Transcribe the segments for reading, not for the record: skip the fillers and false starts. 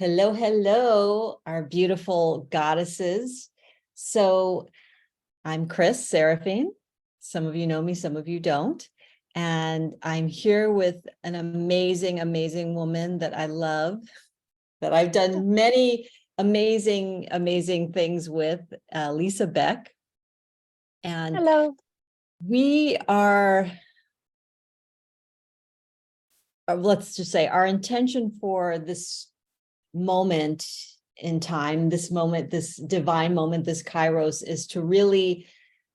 Hello, hello, our beautiful goddesses. So I'm Chris, Seraphine. Some of you know me, some of you don't. And I'm here with an amazing, amazing woman that I love, that I've done many amazing, amazing things with, Lisa Beck. And Hello. we are, let's just say, our intention for this moment in time, this moment, this divine moment, this Kairos, is to really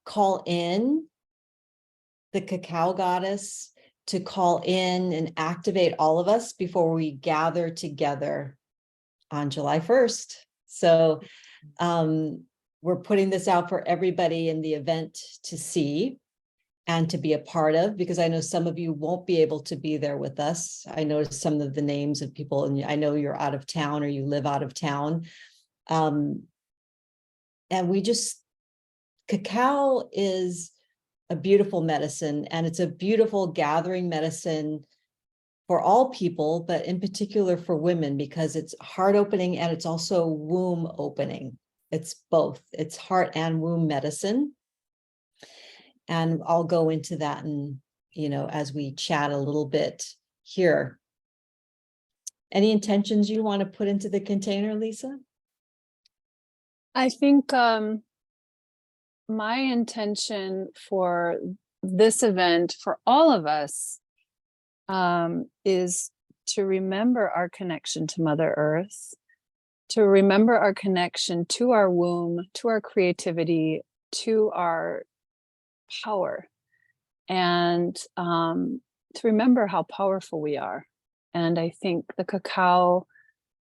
call in the cacao goddess, to call in and activate all of us before we gather together on July 1st. So we're putting this out for everybody in the event to see and to be a part of, because I know some of you won't be able to be there with us. I noticed some of the names of people, and I know you're out of town or you live out of town. And we just, cacao is a beautiful medicine, and it's a beautiful gathering medicine for all people, but in particular for women, because it's heart opening and it's also womb opening. It's both, it's heart and womb medicine. And I'll go into that and, as we chat a little bit here. Any intentions you want to put into the container, Lisa? I think my intention for this event, for all of us, is to remember our connection to Mother Earth, to remember our connection to our womb, to our creativity, to our power, and to remember how powerful we are. And I think the cacao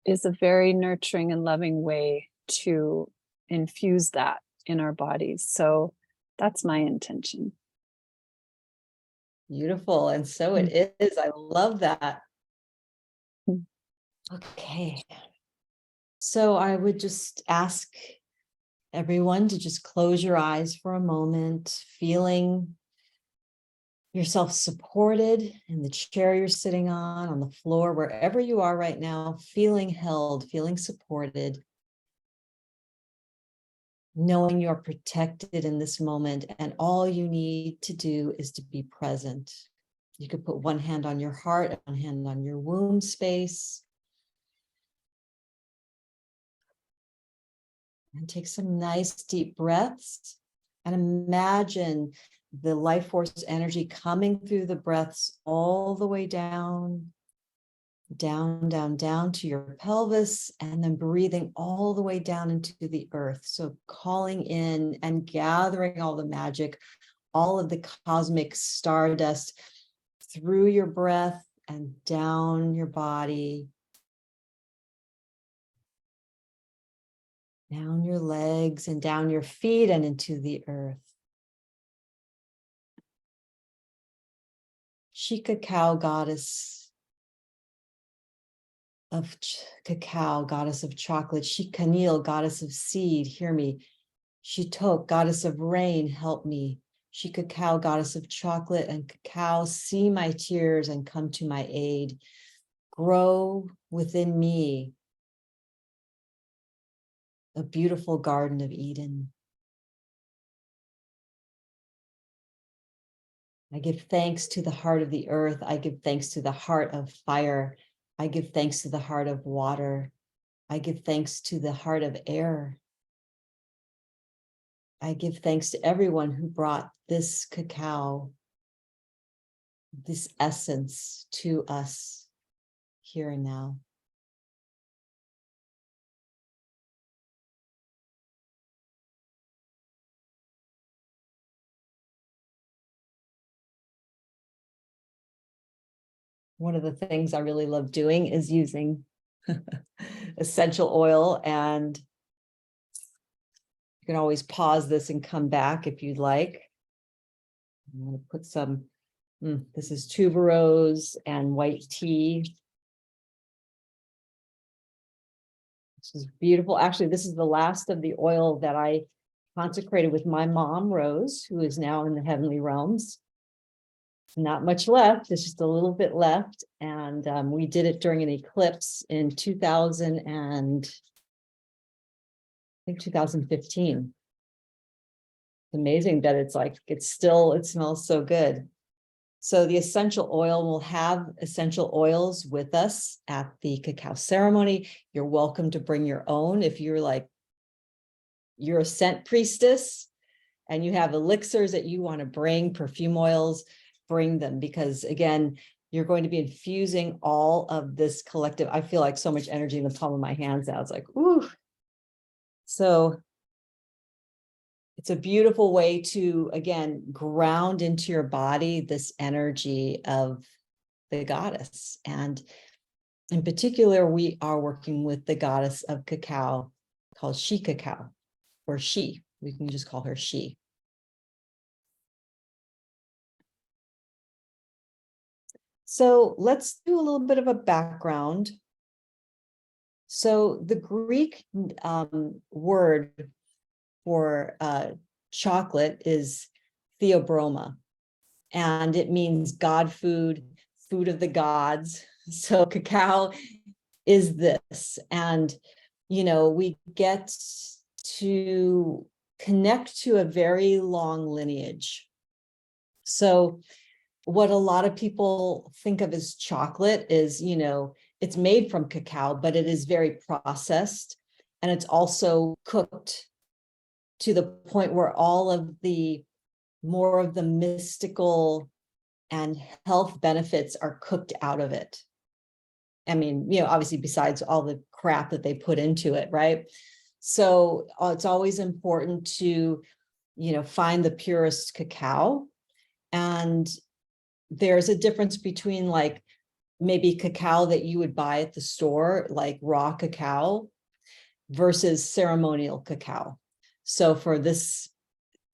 is a very nurturing and loving way to infuse that in our bodies. So that's my intention. Beautiful. And so it is. I love that. Okay. So I would just ask everyone to just close your eyes for a moment, feeling yourself supported in the chair you're sitting on the floor, wherever you are right now, feeling held, feeling supported, knowing you're protected in this moment, and all you need to do is to be present. You could put one hand on your heart, one hand on your womb space, and take some nice deep breaths, and imagine the life force energy coming through the breaths all the way down, down, down, down to your pelvis, and then breathing all the way down into the earth. So calling in and gathering all the magic, all of the cosmic stardust through your breath and down your body, down your legs and down your feet and into the earth. She cacao, goddess of cacao, goddess of chocolate. She Kanil, goddess of seed, hear me. She Tok, goddess of rain, help me. She cacao, goddess of chocolate and cacao, see my tears and come to my aid. Grow within me a beautiful garden of Eden. I give thanks to the heart of the earth. I give thanks to the heart of fire. I give thanks to the heart of water. I give thanks to the heart of air. I give thanks to everyone who brought this cacao, this essence to us here and now. One of the things I really love doing is using essential oil, and you can always pause this and come back if you'd like. I'm going to put some, this is tuberose and white tea. This is beautiful. Actually, this is the last of the oil that I consecrated with my mom, Rose, who is now in the heavenly realms. not much left. There's just a little bit left. And we did it during an eclipse in 2015. It's amazing that it's like, it smells so good. So the essential oil, will have essential oils with us at the cacao ceremony. You're welcome to bring your own. If you're a scent priestess and you have elixirs that you want to bring, perfume oils, bring them, because again, you're going to be infusing all of this collective. I feel like so much energy in the palm of my hands now. It's like, ooh. So it's a beautiful way to, again, ground into your body this energy of the goddess. And in particular, we are working with the goddess of cacao called She Cacao, or She. We can just call her She. So let's do a little bit of a background. So the Greek word for chocolate is theobroma, and it means God food, food of the gods. So cacao is this, and we get to connect to a very long lineage. So what a lot of people think of as chocolate is, it's made from cacao, but it is very processed, and it's also cooked to the point where all of the more of the mystical and health benefits are cooked out of it. I mean, obviously besides all the crap that they put into it, right? So it's always important to, find the purest cacao. And there's a difference between like maybe cacao that you would buy at the store, like raw cacao, versus ceremonial cacao. So for this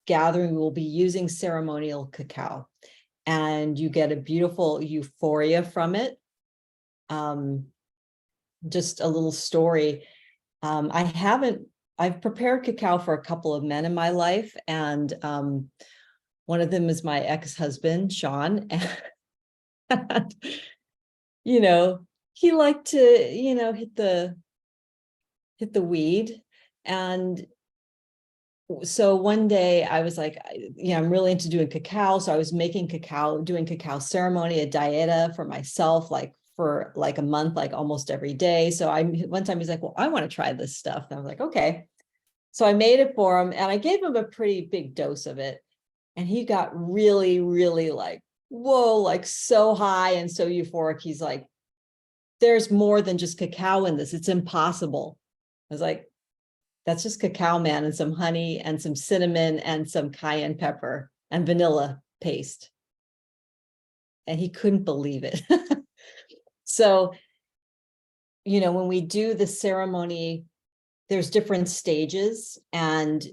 gathering, we'll be using ceremonial cacao, and you get a beautiful euphoria from it. Just a little story. I've prepared cacao for a couple of men in my life, and one of them is my ex-husband, Sean. And, he liked to, hit the weed. And so one day I was like, I'm really into doing cacao. So I was making cacao, doing cacao ceremony, a dieta for myself, like for like a month, like almost every day. So one time he's like, well, I want to try this stuff. And I was like, okay. So I made it for him, and I gave him a pretty big dose of it. And he got really, really like, whoa, like so high and so euphoric. He's like, there's more than just cacao in this. It's impossible. I was like, that's just cacao, man, and some honey and some cinnamon and some cayenne pepper and vanilla paste. And he couldn't believe it. So, when we do the ceremony, there's different stages. And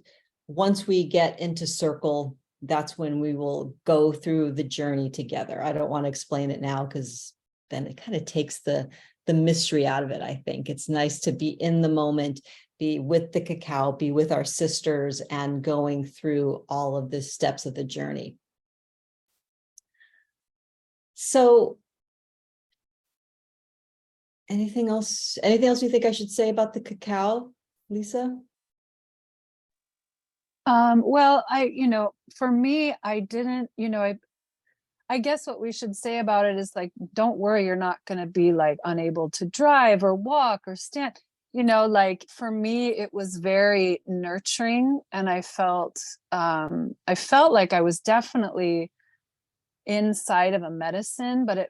once we get into circle, that's when we will go through the journey together. I don't want to explain it now, because then it kind of takes the mystery out of it. I think it's nice to be in the moment, be with the cacao, be with our sisters, and going through all of the steps of the journey. So anything else you think I should say about the cacao, Lisa? Well, for me, I didn't, I guess what we should say about it is like, don't worry, you're not going to be like unable to drive or walk or stand. Like for me, it was very nurturing, and I felt like I was definitely inside of a medicine, but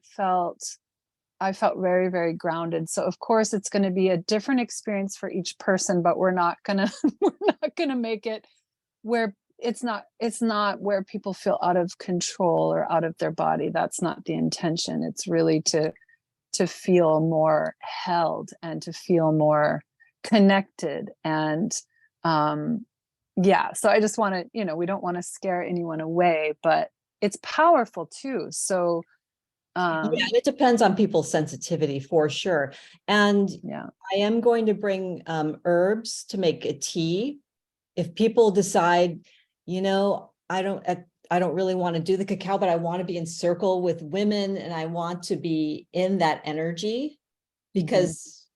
I felt very, very grounded. So of course it's going to be a different experience for each person, but we're not gonna make it where it's not where people feel out of control or out of their body. That's not the intention. It's really to feel more held and to feel more connected. And so I just want to, we don't want to scare anyone away, but it's powerful too. So yeah, it depends on people's sensitivity for sure. And I am going to bring herbs to make a tea. If people decide, I I don't really want to do the cacao, but I want to be in circle with women and I want to be in that energy because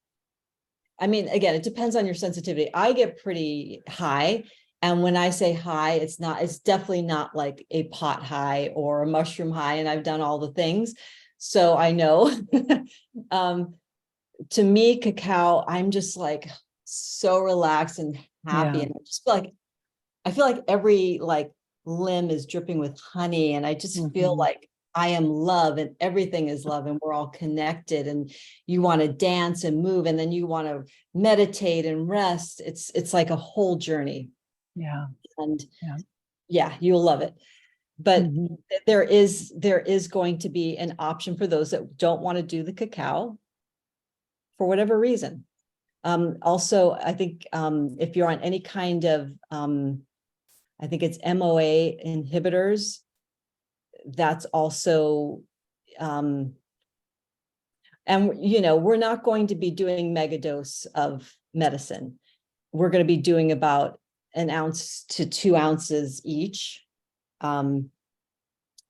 I mean, again, it depends on your sensitivity. I get pretty high. And when I say high, it's definitely not like a pot high or a mushroom high. And I've done all the things. So I know, to me, cacao, I'm just like so relaxed and happy. Yeah. And I feel like every like limb is dripping with honey. And I just feel like I am love and everything is love and we're all connected and you want to dance and move and then you want to meditate and rest. It's like a whole journey. Yeah. And Yeah. yeah, you'll love it. But Mhm. there is going to be an option for those that don't want to do the cacao for whatever reason. Also, I think if you're on any kind of I think it's MOA inhibitors, that's also and you know, we're not going to be doing megadose of medicine. We're going to be doing about 1 ounce to 2 ounces each,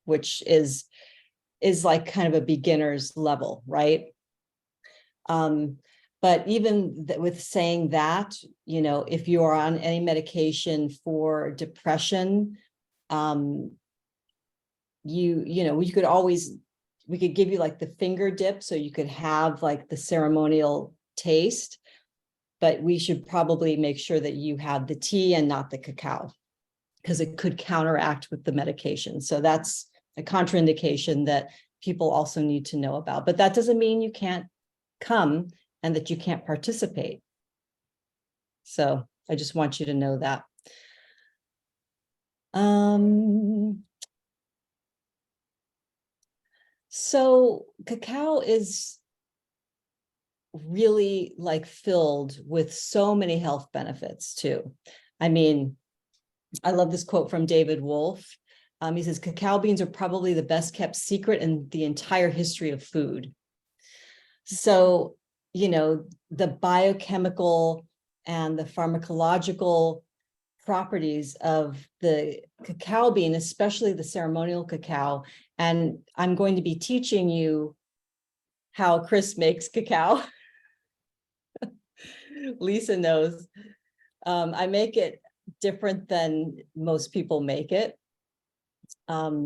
which is like kind of a beginner's level, right? But even with saying that, you know, if you are on any medication for depression, you know, we could give you like the finger dip so you could have like the ceremonial taste, but we should probably make sure that you have the tea and not the cacao because it could counteract with the medication. So that's a contraindication that people also need to know about. But that doesn't mean you can't come and that you can't participate. So I just want you to know that. So cacao is really like filled with so many health benefits too. I mean, I love this quote from David Wolfe. He says, cacao beans are probably the best kept secret in the entire history of food. So, you know, the biochemical and the pharmacological properties of the cacao bean, especially the ceremonial cacao. And I'm going to be teaching you how Chris makes cacao. Lisa knows. I make it different than most people make it. But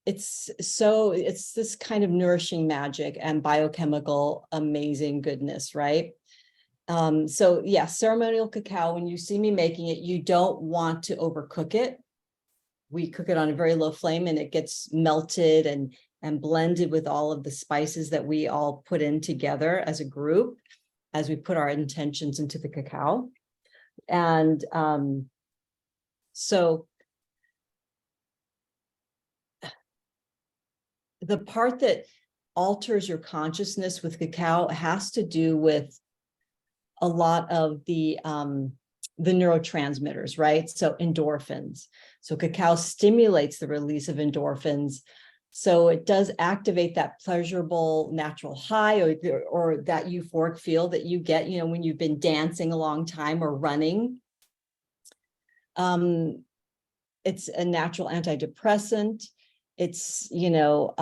it's this kind of nourishing magic and biochemical amazing goodness, right? So yeah, ceremonial cacao, when you see me making it, you don't want to overcook it. We cook it on a very low flame and it gets melted and blended with all of the spices that we all put in together as a group as we put our intentions into the cacao. And so the part that alters your consciousness with cacao has to do with a lot of the neurotransmitters, right? So endorphins. So cacao stimulates the release of endorphins. So it does activate that pleasurable natural high or that euphoric feel that you get, you know, when you've been dancing a long time or running. It's a natural antidepressant. It's, you know,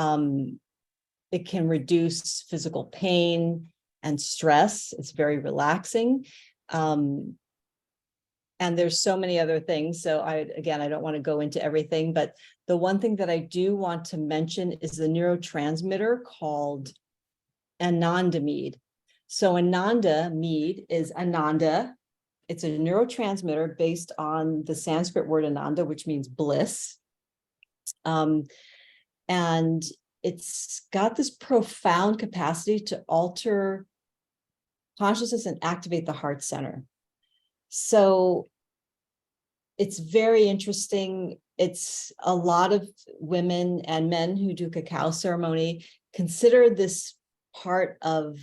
it can reduce physical pain and stress. It's very relaxing. And there's so many other things. So I don't want to go into everything, but the one thing that I do want to mention is the neurotransmitter called anandamide. So anandamide is Ananda. It's a neurotransmitter based on the Sanskrit word Ananda, which means bliss. And it's got this profound capacity to alter consciousness and activate the heart center. So it's very interesting. It's a lot of women and men who do cacao ceremony consider this part of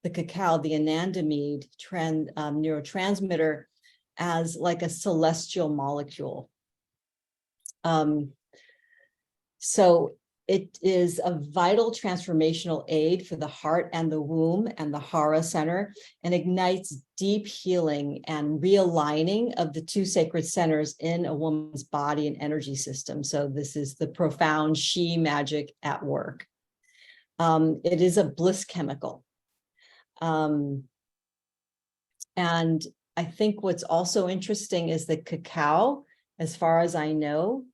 the cacao, the anandamide neurotransmitter, as like a celestial molecule. So it is a vital transformational aid for the heart and the womb and the Hara center, and ignites deep healing and realigning of the two sacred centers in a woman's body and energy system. So this is the profound she magic at work. It is a bliss chemical. And I think what's also interesting is that cacao, as far as I know,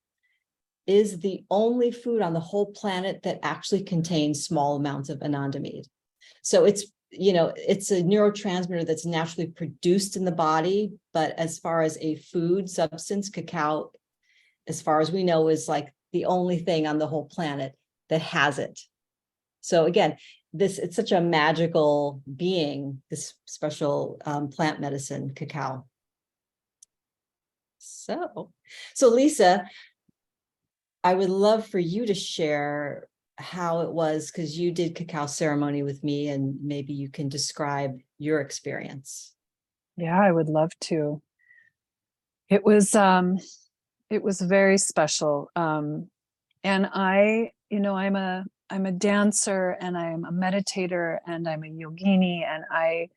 is the only food on the whole planet that actually contains small amounts of anandamide. So it's, it's a neurotransmitter that's naturally produced in the body, but as far as a food substance, cacao, as far as we know, is like the only thing on the whole planet that has it. So again, it's such a magical being, this special plant medicine, cacao. So Lisa, I would love for you to share how it was, because you did cacao ceremony with me, and maybe you can describe your experience. Yeah, I would love to. It was very special. And I'm a dancer, and I'm a meditator, and I'm a yogini, and I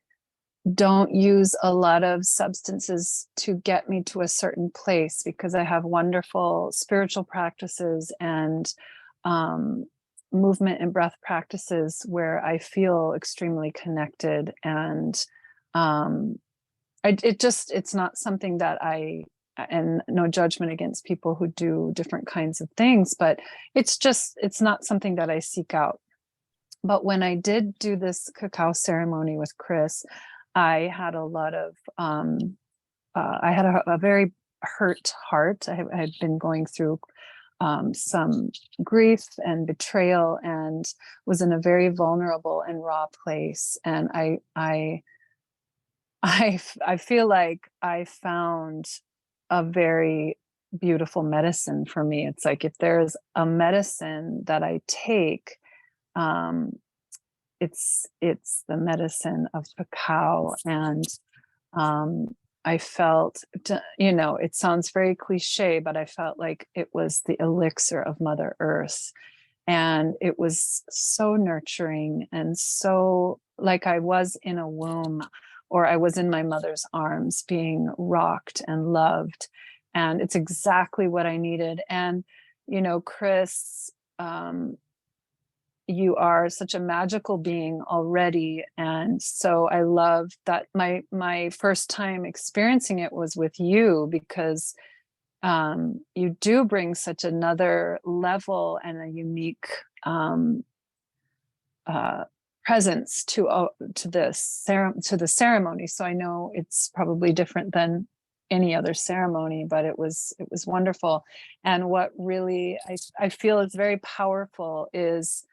don't use a lot of substances to get me to a certain place, because I have wonderful spiritual practices and movement and breath practices where I feel extremely connected. And it's not something that and no judgment against people who do different kinds of things, but it's not something that I seek out. But when I did do this cacao ceremony with Chris, I had a lot of, I had a very hurt heart. I had been going through some grief and betrayal, and was in a very vulnerable and raw place. And I feel like I found a very beautiful medicine for me. It's like, if there's a medicine that I take, it's the medicine of cacao. And I felt, it sounds very cliche, but I felt like it was the elixir of Mother Earth. And it was so nurturing, and so like I was in a womb, or I was in my mother's arms being rocked and loved. And it's exactly what I needed. And, Chris, you are such a magical being already. And so I love that my first time experiencing it was with you, because you do bring such another level and a unique presence to the ceremony. So I know it's probably different than any other ceremony, but it was wonderful. And what really I feel is very powerful is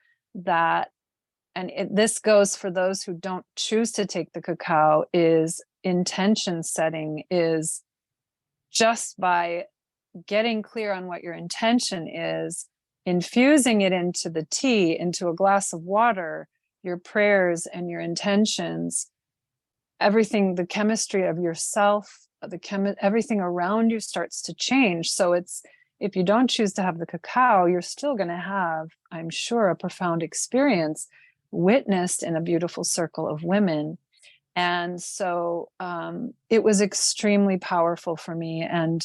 that, and this goes for those who don't choose to take the cacao, is intention setting. Is just by getting clear on what your intention is, infusing it into the tea, into a glass of water, your prayers and your intentions, everything, the chemistry of yourself, everything around you starts to change. So if you don't choose to have the cacao, you're still going to have, I'm sure, a profound experience witnessed in a beautiful circle of women. And so it was extremely powerful for me. And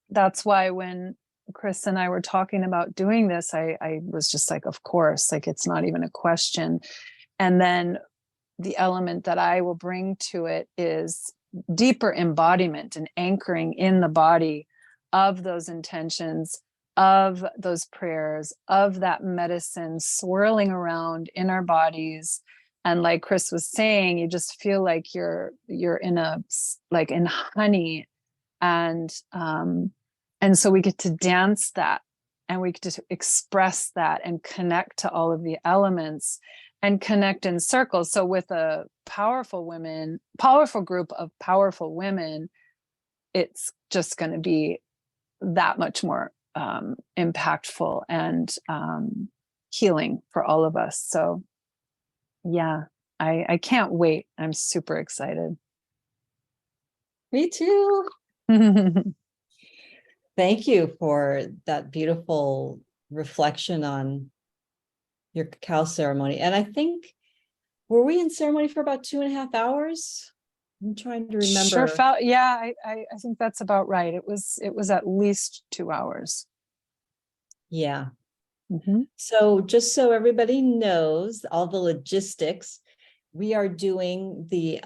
that's why when Chris and I were talking about doing this, I was just like, of course, like, it's not even a question. And then the element that I will bring to it is deeper embodiment and anchoring in the body of those intentions, of those prayers, of that medicine swirling around in our bodies. And like Chris was saying, you just feel like you're in like in honey. And so we get to dance that, and we get to express that and connect to all of the elements and connect in circles. So with a powerful group of powerful women, it's just going to be that much more impactful and healing for all of us. So yeah, I can't wait. I'm super excited. Me too. Thank you for that beautiful reflection on your cacao ceremony. And I think, were we in ceremony for about 2.5 hours? I'm trying to remember. Sure felt, yeah, I think that's about right. It was at least 2 hours. Yeah. Mhm. So just so everybody knows all the logistics, we are doing the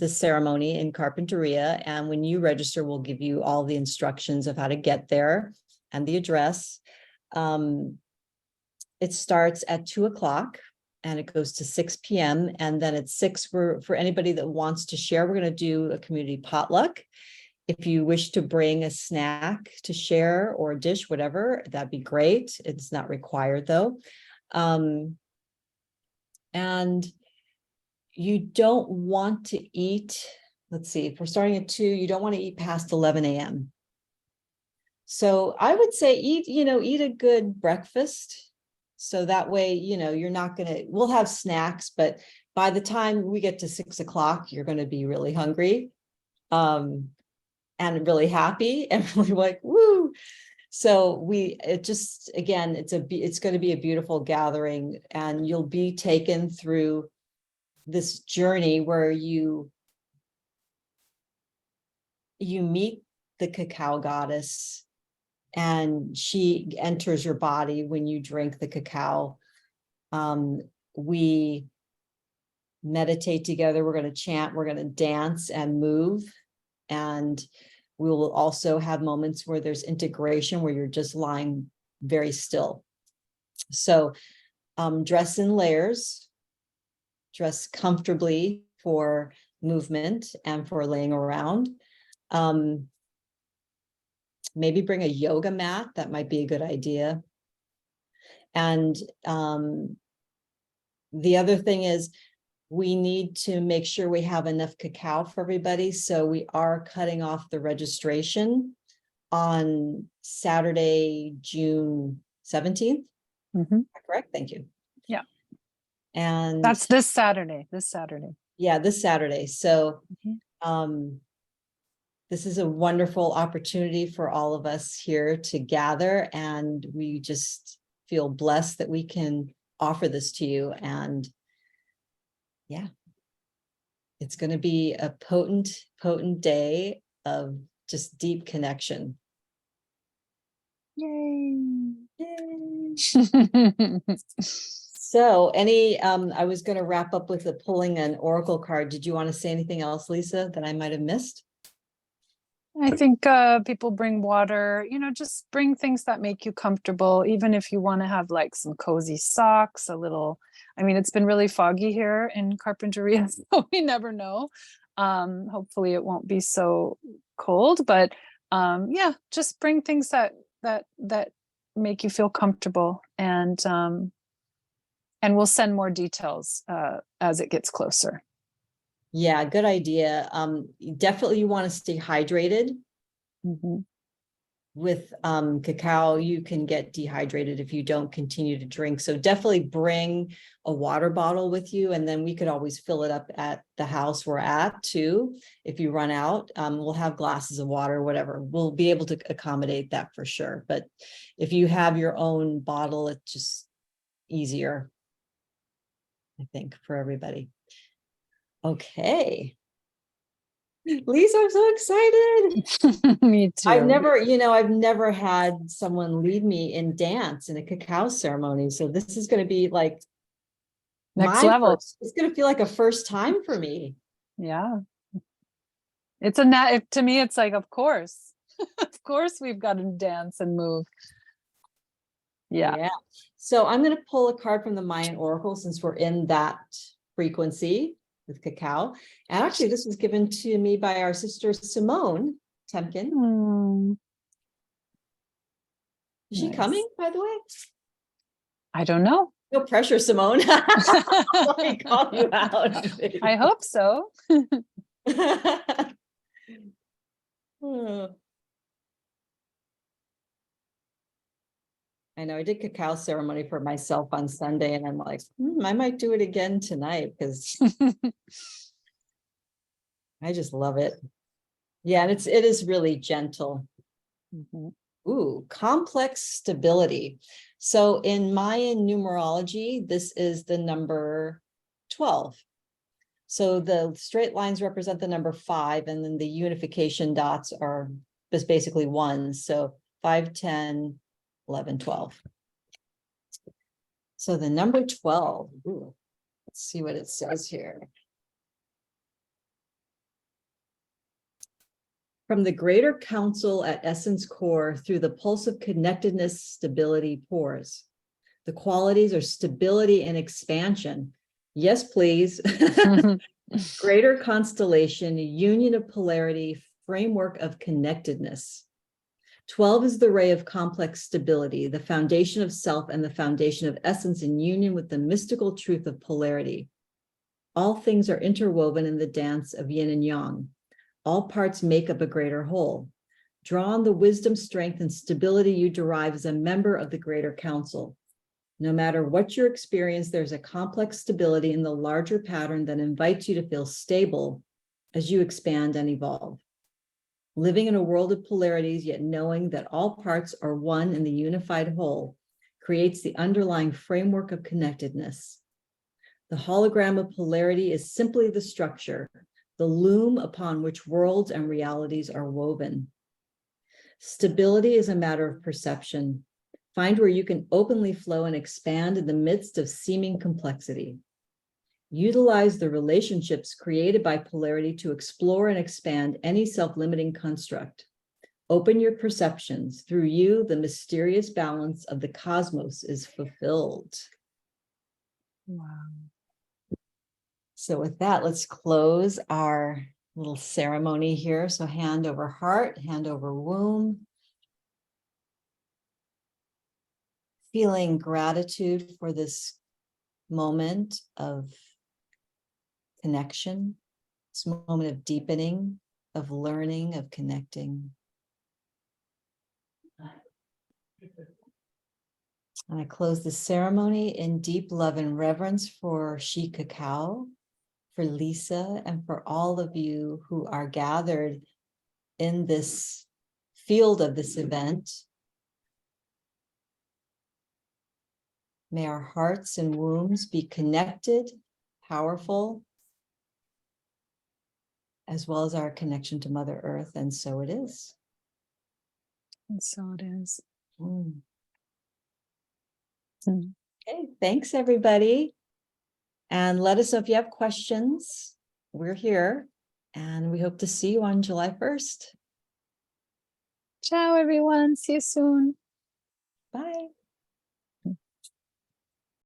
ceremony in Carpinteria, and when you register, we'll give you all the instructions of how to get there and the address. It starts at 2:00 and it goes to 6 p.m. And then at 6, for anybody that wants to share, we're going to do a community potluck. If you wish to bring a snack to share or a dish, whatever, that'd be great. It's not required though. And you don't want to eat, let's see, if we're starting at 2, you don't want to eat past 11 a.m. So I would say eat a good breakfast. So that way, you're not going to, we'll have snacks, but by the time we get to 6 o'clock, you're going to be really hungry. And really happy and really like, woo. So it's going to be a beautiful gathering, and you'll be taken through this journey where you meet the cacao goddess, and she enters your body when you drink the cacao. We meditate together. We're going to chant, we're going to dance and move. And we will also have moments where there's integration, where you're just lying very still. So dress in layers, dress comfortably for movement and for laying around. Maybe bring a yoga mat. That might be a good idea. And the other thing is, we need to make sure we have enough cacao for everybody. So we are cutting off the registration on Saturday, June 17th. Mhm. Correct? Thank you. Yeah. And That's this Saturday. Yeah, this Saturday. So Mhm. this is a wonderful opportunity for all of us here to gather, and we just feel blessed that we can offer this to you. And yeah, it's going to be a potent day of just deep connection. Yay. So I was going to wrap up with pulling an oracle card. Did you want to say anything else, Lisa, that I might have missed? I think people bring water, just bring things that make you comfortable, even if you want to have like some cozy socks, it's been really foggy here in Carpinteria, so we never know. Hopefully it won't be so cold, but yeah, just bring things that make you feel comfortable, and we'll send more details as it gets closer. Yeah, good idea. Definitely you want to stay hydrated. Mm-hmm. With cacao, you can get dehydrated if you don't continue to drink. So definitely bring a water bottle with you, and then we could always fill it up at the house we're at too. If you run out, we'll have glasses of water, whatever. We'll be able to accommodate that for sure. But if you have your own bottle, it's just easier, I think, for everybody. Okay. Lisa, I'm so excited. Me too. I've never had someone lead me in dance in a cacao ceremony. So this is going to be like next level. It's going to feel like a first time for me. Yeah. It's to me, it's like, of course, of course we've got to dance and move. Yeah. So I'm going to pull a card from the Mayan Oracle, since we're in that frequency with cacao. And actually, this was given to me by our sister Simone Temkin. Is she coming, by the way? I don't know. No pressure, Simone. Let me call you out. I hope so. I know I did cacao ceremony for myself on Sunday, and I'm like, I might do it again tonight, because I just love it. Yeah, and it is really gentle. Mm-hmm. Ooh, complex stability. So in Mayan numerology, this is the number 12. So the straight lines represent the number 5, and then the unification dots are just basically ones. So 5, 10, 11, 12. So the number 12, ooh, let's see what it says here. From the greater council at essence core through the pulse of connectedness, stability pours. The qualities are stability and expansion. Yes, please. Greater constellation, union of polarity, framework of connectedness. 12 is the ray of complex stability, the foundation of self and the foundation of essence in union with the mystical truth of polarity. All things are interwoven in the dance of yin and yang. All parts make up a greater whole. Draw on the wisdom, strength, and stability you derive as a member of the greater council. No matter what your experience, there's a complex stability in the larger pattern that invites you to feel stable as you expand and evolve. Living in a world of polarities, yet knowing that all parts are one in the unified whole, creates the underlying framework of connectedness. The hologram of polarity is simply the structure, the loom upon which worlds and realities are woven. Stability is a matter of perception. Find where you can openly flow and expand in the midst of seeming complexity. Utilize the relationships created by polarity to explore and expand any self-limiting construct. Open your perceptions. Through you, the mysterious balance of the cosmos is fulfilled. Wow. So with that, let's close our little ceremony here. So hand over heart, hand over womb. Feeling gratitude for this moment of connection, this moment of deepening, of learning, of connecting. And I close the ceremony in deep love and reverence for She Cacao, for Lisa, and for all of you who are gathered in this field of this event. May our hearts and wombs be connected, powerful, as well as our connection to Mother Earth, and so it is. And so it is. Okay, thanks everybody. And let us know if you have questions. We're here, and we hope to see you on July 1st. Ciao, everyone. See you soon. Bye.